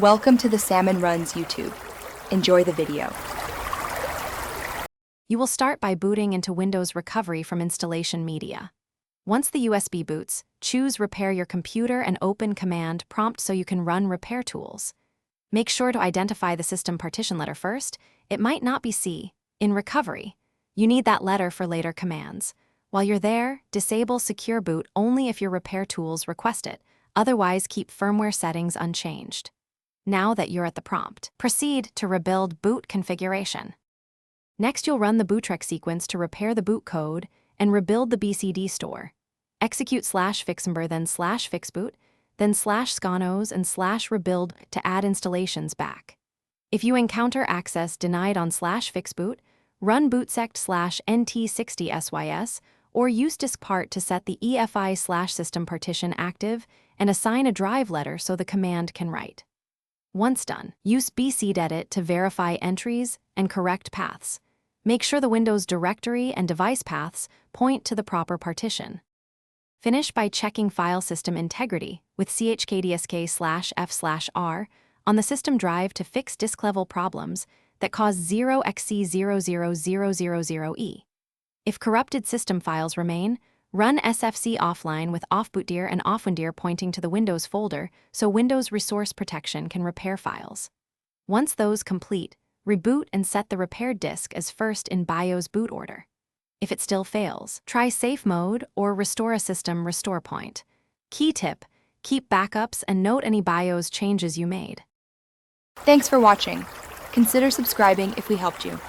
Welcome to the Salmon Runs YouTube. Enjoy the video. You will start by booting into Windows Recovery from Installation Media. Once the USB boots, choose Repair Your Computer and open Command Prompt so you can run repair tools. Make sure to identify the system partition letter first. It might not be C. In Recovery, you need that letter for later commands. While you're there, disable Secure Boot only if your repair tools request it. Otherwise, keep firmware settings unchanged. Now that you're at the prompt, proceed to rebuild boot configuration. Next, you'll run the boottrek sequence to repair the boot code and rebuild the BCD store. Execute /fixmber, then /fixboot, then /scanos and /rebuild to add installations back. If you encounter access denied on /fixboot, run bootsect /nt60sys or use diskpart to set the EFI/system partition active and assign a drive letter so the command can write. Once done, use bcdedit to verify entries and correct paths. Make sure the Windows directory and device paths point to the proper partition. Finish by checking file system integrity with chkdsk/f/r on the system drive to fix disk-level problems that cause 0xc00000e. If corrupted system files remain, run sfc offline with offbootdir and offwindir pointing to the Windows folder so Windows Resource Protection can repair files. Once those complete, reboot and set the repaired disk as first in BIOS boot order. If it still fails, try safe mode or restore a system restore point. Key tip: keep backups and note any BIOS changes you made. Thanks for watching. Consider subscribing if we helped you.